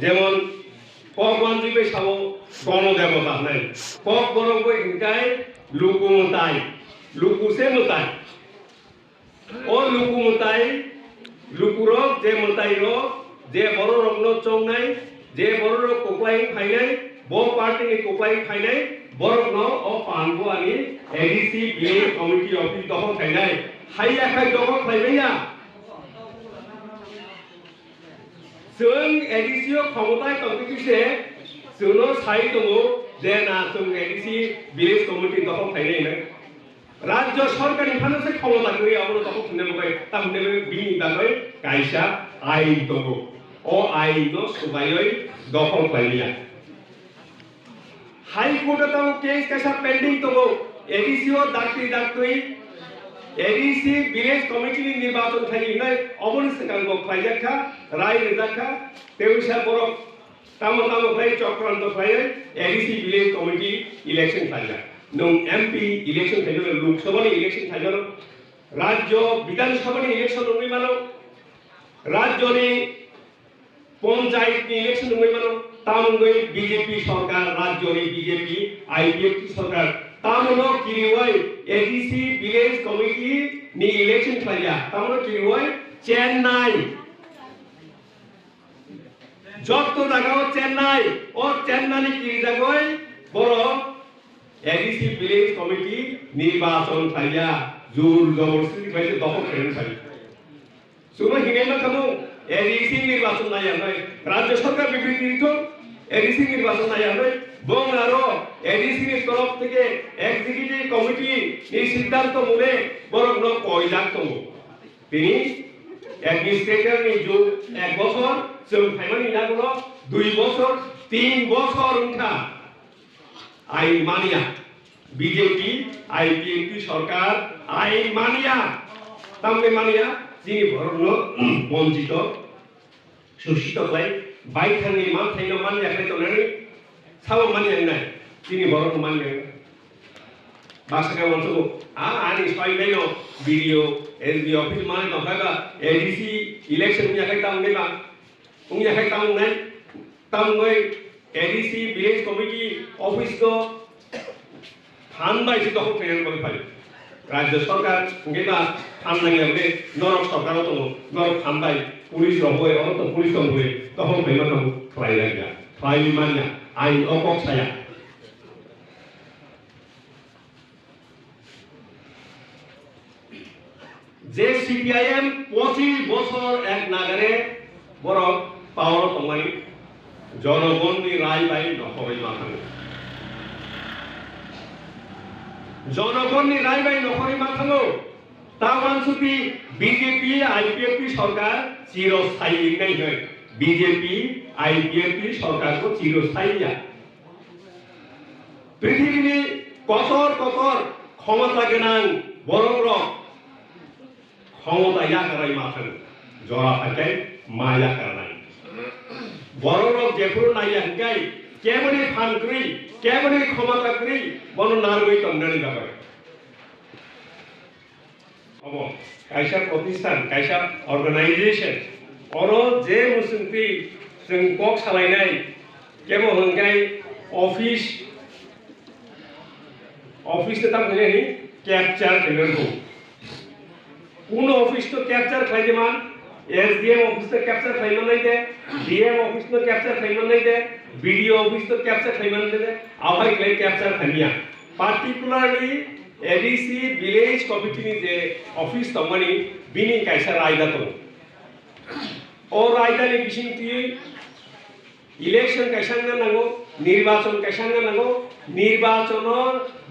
যেমন কক মঞ্জিবে সাবো গণদেবতা নাই কক গরঙ্গ হিংকাই লুকু মতাই লুকুসে মতাই ও লুকু মতাই লুকুরক যে মতাই রক যে বড় রগ্ন চংনাই যে বড় রক কোকলাই ফাইনাই ব পার্টিনি কোকলাই ফাইনাই বরগ্ন ও পানবুয়ানি এডিসি বিএ কমিটি অফিস দখল ফাইনাই হাইয়া খাই দখল ফাইনাইয়া जों एडिसिओ क्षमता कमिटिसे जोंनो साइ दङ जे ना जों एडिसि विलेज कमिटि दखल फाइनायनो राज्य सरकारनि फारसे क्षमता गैया अबो दखल फाइनाय तामने बिनि बागै कायसा आइन दङ अ आइनो सुबायै दखल फाइनाया हाई कोर्टआव केस कायसा पेन्डिं दङ एडिसिओ दाख्लै एडिसि विलेज कमिटिनि निर्वाचन थायिनाय अबनि सिगांगो खलाइजाखा राय रेजाखा तेउसा बरक तामो फ्राय चक्रान्त फ्राय एडिसि विलेज कमिटि इलेक्शन थायला नों एमपि इलेक्शन थायलो लोकसभानि इलेक्शन थायलो राज्य विधानसभानि इलेक्शन नङै मानो राज्यनि पञ्चायतनि इलेक्शन नङै मानो तामङै बीजेपी सरकार राज्यनि बीजेपी आईपीएफ सरकार तामनो किरिवै एडिसि विलेज कमिटि नि इलेक्शन थाया तामनो किरिवै चेन्नई जतो जागाव चेन्नई और चेन्नई किरि जागय बरो एडिसि विलेज कमिटि निर्वाचन थाया जोर जबरदस्ती खायसे दखल खायनो थायो सुनो हिनेमा खामो एडिसि निर्वाचन नाया राज्य सरकार बिबृतिखौ एडिसि निर्वाचन नाया बंगारो एडिसि तरफ থেকে এক্সিকিউটিভ কমিটি এই সিদ্ধান্ত মূলে বরং কয়লাক দङ তিনি অ্যাডমিনিস্ট্রেটরनि जो 1 বছর जों फाइमानि लागलो 2 বছর 3 বছর উঠা আইন মানিয়া বিজেপি আইপিএফ সরকার আইন মানিয়া তামনে মানিয়া যিনি ভরণ বঞ্চিত শোষিত হয় বাইখানি মাথাইনো মানিয়া খাইতনানি साव मानिया नाय तिनी बरक मानिया बासका वंशको आनी स्वाइनाइनो भिडियो एसबी ऑफिस माने दखागा एडीसी इलेक्शन या खाइ ताम नेबा उंया खाइ ताम नाय ताम गय एडीसी विलेज कमिटी ऑफिस को फान बाइसि दखल खायन बल फाइ राज्य सरकार गेबा फान नागियाबे नरक सरकार दङ नरक फान बाइ पुलिस रहोय और तो पुलिस दङबे दखल खायमा दङ फाइलागा फाइ मानिया आइन अकक साया जे सीपीआईएम 25 বছর এক নাগারে বড় পাওয়ার তমানি জনগণনি রায় বাই নখरै মাথাং জনগণনি রায় বাই নখरै মাথাঙ্গো তাওয়ানসুতি বিজেপি আইপিএফ সরকার চিরস্থায়ী নাই হয় बीजेपी आईपीएफ सरकार को चिरस्थायी पृथ्वी कतर कतर क्षमता गोनां बरर क्षमता याकाराय माथां जरा थाखाय मा याकाराय बरर जेफोर नाया हंगाय केबोरै फानग्रै केबोरै क्षमताग्रै बन NaiywiTongnairok जाबाय अब कायसा प्रतिष्ठान कायसा अर्गानाइजेशन और जे मुसुंति जों कक सालायनाय केबो हंगाय ऑफिस ताम होनायनि कैप्चर खालामनांगौ उन ऑफिस तो कैप्चर खालामनायमान एसडीएम ऑफिस तो कैप्चर खालामनाय दे डीएम ऑफिस तो कैप्चर खालामनाय दे बीडीओ ऑफिस तो कैप्चर खालामनाय दे आवहाय क्ले कैप्चर खालामिया पार्टिकुलारली एडीसी विलेज कमिटिनि जे ऑफिस दंमानि बिनि कायसा रायदा दं और रायदानि बिसिंथि इलेक्शन कैसांना नांगौ निर्वाचन कैसांना नांगौ निर्वाचन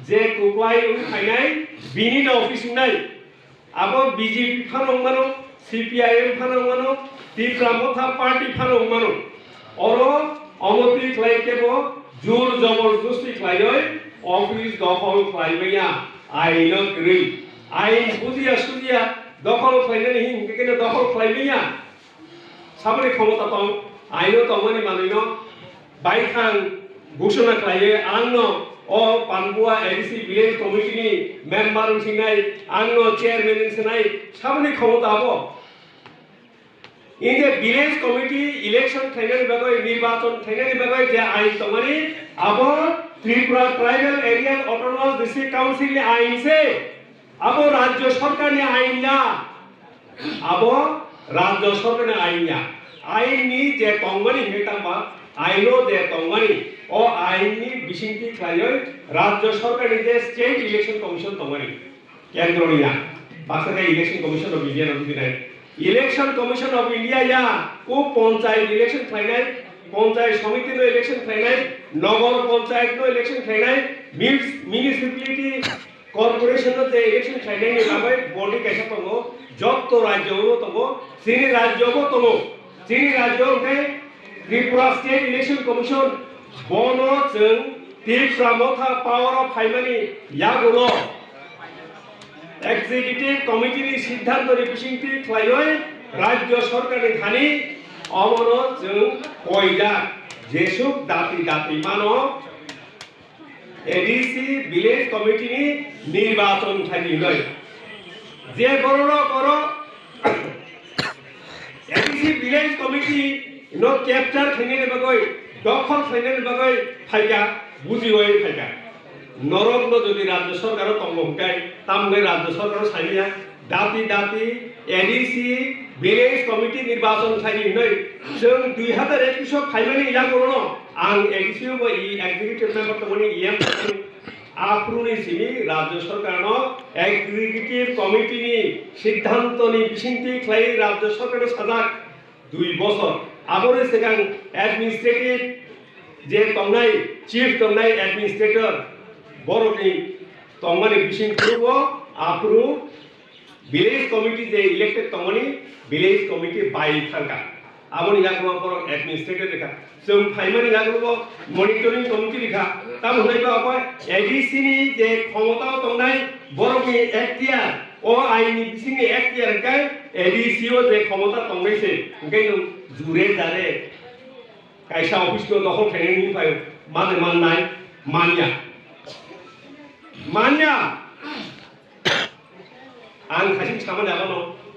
जे कुक्लाय फाइनाय बिनि ऑफिस नाय आबो बीजेपी फानंमानो सीपीआईएम फानंमानो तिफ्रामथा पार्टी फानंमानो और अमति क्लाय केबो जोर जबरदस्ती क्लाय ऑफिस दखल क्लायमैया आइन गरै आइन बुजिया सुजिया दखल क्लायनानि हिंकेनो दखल क्लायमैया सामने क्षमता दं आइनो दंमानि मानैनो बाइखां घोषणा खालायो आंनो अ पानबुआ एडिसि विलेज कमिटिनि मेम्बार सिंनाय आंनो चेयरमैन सिंनाय सामने क्षमता हबो in the village committee election khwnani bagai nirbachon khwnani bagai je ain tongmani abo Tripura tribal area autonomous district council ni ain se abo rajya sarkar ni ain na abo rajya sarkar ni ain na ain ni je tongmani hetamba aino je tongmani o ain ni bisingti khlayo rajya sarkar ni je state election commission tongmani kendro ni na Pakistan election commission of India no dinai election commission of India ya ko panchayat election khlainai panchayat samiti no election khlainai nagar panchayat no election khlainai municipality corporation no je election khlainai ni babai body kaisa tongo joto rajyo no tongo Chini rajyo mo tongo Chini rajyo ke Tripura state election commission bono chung Tripura motha power of haimani yagulo executive committee ni সিদ্ধান্ত নি বিশিংতি খ্লাইয় রাজ্য সরকারের খানি অমন जों কয়দা যেসব দাতি দাতি মানো ADC village committee নি নির্বাচন থাকি লয় যে বড় বড় এডিসি ভিলেজ কমিটি নো ক্যাপ্টার খেনে বাগৈ দখল খেনে বাগৈ ফাইকা বুঝি হই ফাইকা Norok no যদি রাজ্য সরকার তঙ্গকাই তামগে রাজ্য সরকার সাইয়া দাতি দাতি এডিসি ভিলেজ কমিটি নির্বাচন সাইনি নই जों 2021 ফাইমানি ইয়া করনো আং এডিসি ও ই এক্সিকিউটিভ মেম্বার তমনি ইএম আপ্রুনি সিমি রাজ্য সরকার ন এক্সিকিউটিভ কমিটি নি সিদ্ধান্ত নি বিশিংতি খ্লাই রাজ্য সরকারের সাজাক 2 বছর আবরে সেখান অ্যাডমিনিস্ট্রেটিভ যে তংনাই চিফ তংনাই administrator Borokni tongmani bising purbo apru village committee je elected tongmani village committee by thangka amoni yakro por administrator rekha जों फाइमानि yakro monitoring committee rekha tam hunai ba apa ADC ni je khomota tongnai borokni ekhtiar o aini bising ni ekhtiar kai ADC o je khomota tongnai se ngai no jure jare kaisa office ko dokhol khene ni payo mane man nai manya Manya, ang kasih sama dah kono.